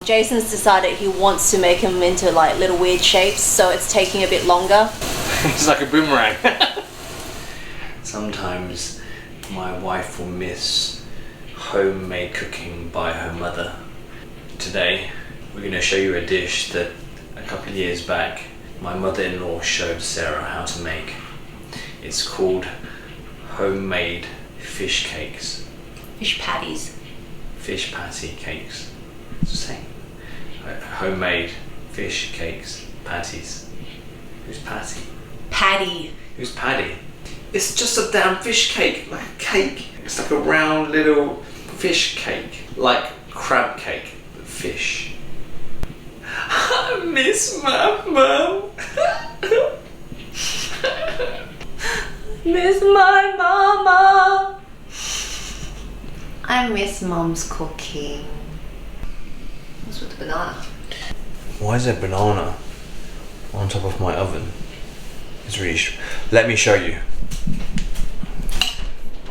Jason's decided he wants to make them into like little weird shapes, so it's taking a bit longer. It's like a boomerang. Sometimes my wife will miss homemade cooking by her mother. Today we're going to show you a dish that a couple of years back my mother-in-law showed Sarah how to make. It's called homemade fish cakes. Fish patties. Fish patty cakes. It's the same. Homemade fish cakes, patties. Who's Patty? Patty. Who's Paddy? It's just a damn fish cake, like a cake. It's like a round little fish cake, like crab cake, but fish. I miss my mum. Miss my mama. I miss Mom's cooking. What's with the banana? Why is there banana on top of my oven? It's really let me show you.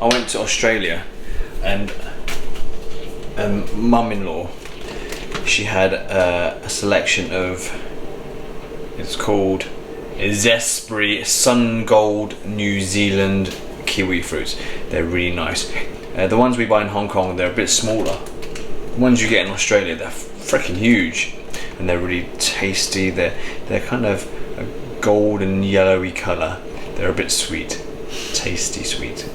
I went to Australia and mum-in-law, she had a selection of, it's called Zespri Sun Gold New Zealand kiwi fruits. They're really nice. The ones we buy in Hong Kong, they're a bit smaller. The ones you get in Australia, they're freaking huge and they're really tasty. They're kind of a golden yellowy colour. They're a bit sweet, tasty sweet.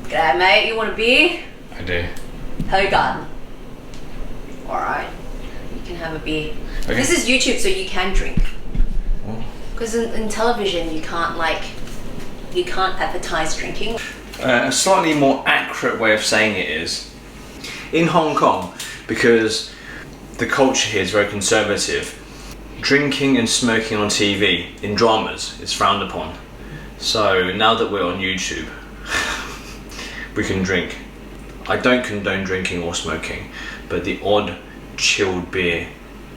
G'day mate, you want a beer? I do. Hogarden. Alright, you can have a beer. Okay. This is YouTube, so you can drink. Because in television you can't advertise drinking. A slightly more accurate way of saying it is, in Hong Kong, because the culture here is very conservative, drinking and smoking on TV in dramas is frowned upon. So now that we're on YouTube, we can drink. I don't condone drinking or smoking, but the odd chilled beer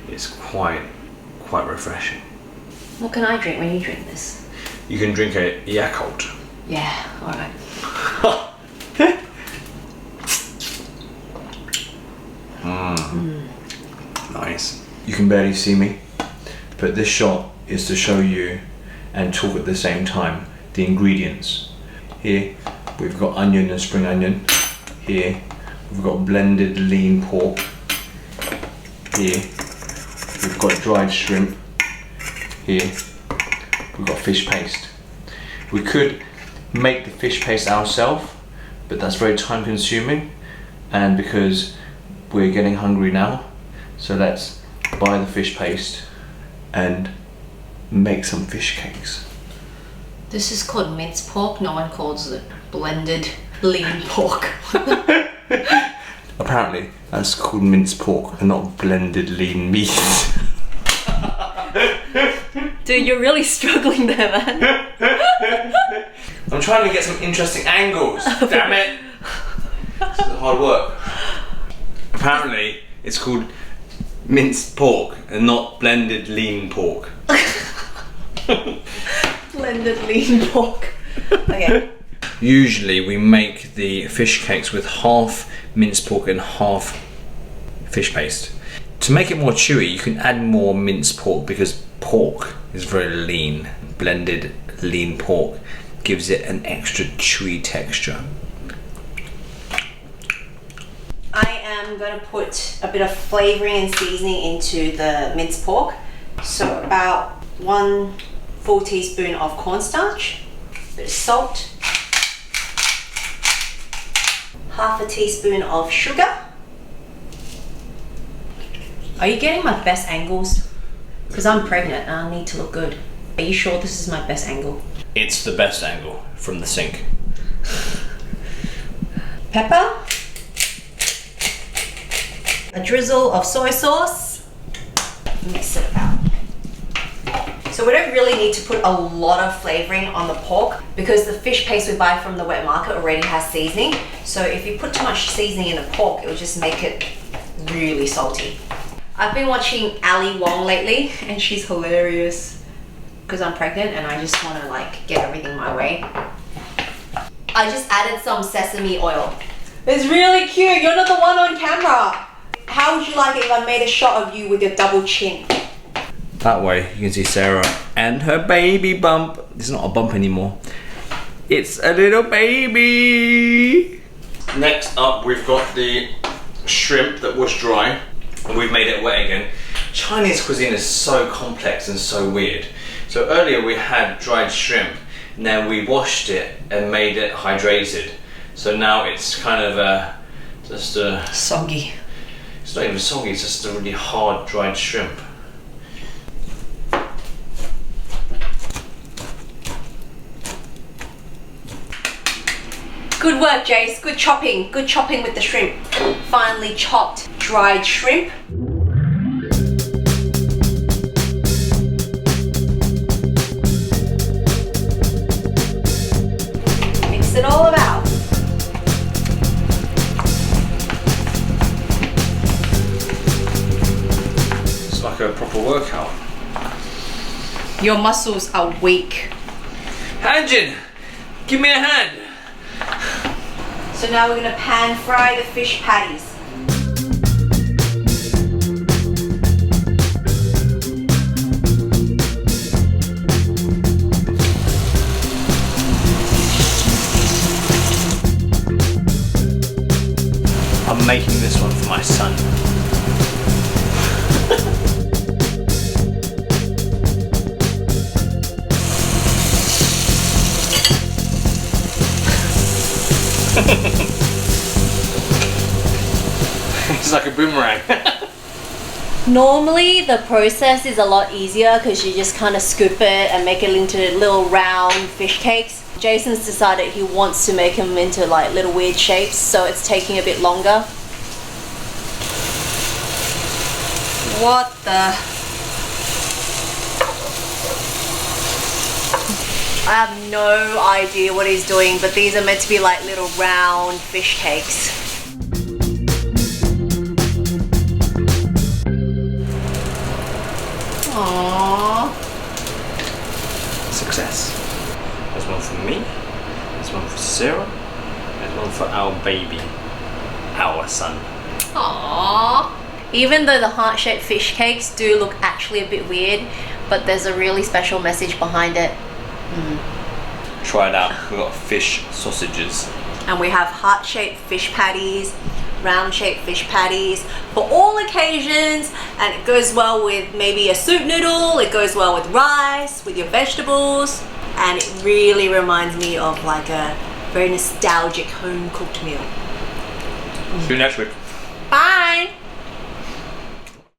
is quite refreshing. What can I drink when you drink this? You can drink a Yakult. Yeah, alright. Nice. You can barely see me, but this shot is to show you and talk at the same time the ingredients. Here we've got onion and spring onion. Here we've got blended lean pork. Here we've got dried shrimp. Here we've got fish paste. We could make the fish paste ourselves, but that's very time consuming, and because we're getting hungry now, so let's buy the fish paste and make some fish cakes. This is called minced pork, no one calls it blended lean pork. Apparently that's called minced pork and not blended lean meat. Dude, you're really struggling there, man. I'm trying to get some interesting angles, damn it! This is hard work. Apparently it's called minced pork and not blended lean pork. Blended lean pork. Okay. Usually we make the fish cakes with half minced pork and half fish paste. To make it more chewy, you can add more minced pork because pork is very lean. Blended lean pork gives it an extra chewy texture. I am going to put a bit of flavouring and seasoning into the minced pork. So about 1 full teaspoon of cornstarch, a bit of salt, half a teaspoon of sugar. Are you getting my best angles? Because I'm pregnant and I need to look good. Are you sure this is my best angle? It's the best angle from the sink. Pepper. A drizzle of soy sauce. Mix it about. So we don't really need to put a lot of flavouring on the pork because the fish paste we buy from the wet market already has seasoning. So if you put too much seasoning in the pork, it will just make it really salty. I've been watching Ali Wong lately and she's hilarious because I'm pregnant and I just want to like get everything my way. I just added some sesame oil. It's really cute. You're not the one on camera. How would you like it if I made a shot of you with your double chin? That way you can see Sarah and her baby bump. It's not a bump anymore. It's a little baby. Next up, we've got the shrimp that was dry and we've made it wet again. Chinese cuisine is so complex and so weird. So earlier we had dried shrimp, now we washed it and made it hydrated. So now it's kind of just a... Soggy. It's not even soggy, it's just a really hard dried shrimp. Good work, Jace. Good chopping. Good chopping with the shrimp. Finely chopped dried shrimp. Mix it all about. It's like a proper workout. Your muscles are weak. Hanjin, give me a hand. So now we're going to pan fry the fish patties. I'm making this one for my son. It's like a boomerang. Normally the process is a lot easier because you just kind of scoop it and make it into little round fish cakes. Jason's decided he wants to make them into like little weird shapes, so it's taking a bit longer. What the? I have no idea what he's doing, but these are meant to be like little round fish cakes. Aww. Success. There's one for me, there's one for Sarah, there's one for our baby, our son. Aww. Even though the heart-shaped fish cakes do look actually a bit weird, but there's a really special message behind it. Try it out. We've got fish sausages. And we have heart-shaped fish patties, round-shaped fish patties for all occasions, and it goes well with maybe a soup noodle, it goes well with rice, with your vegetables, and it really reminds me of like a very nostalgic home-cooked meal. It's next week.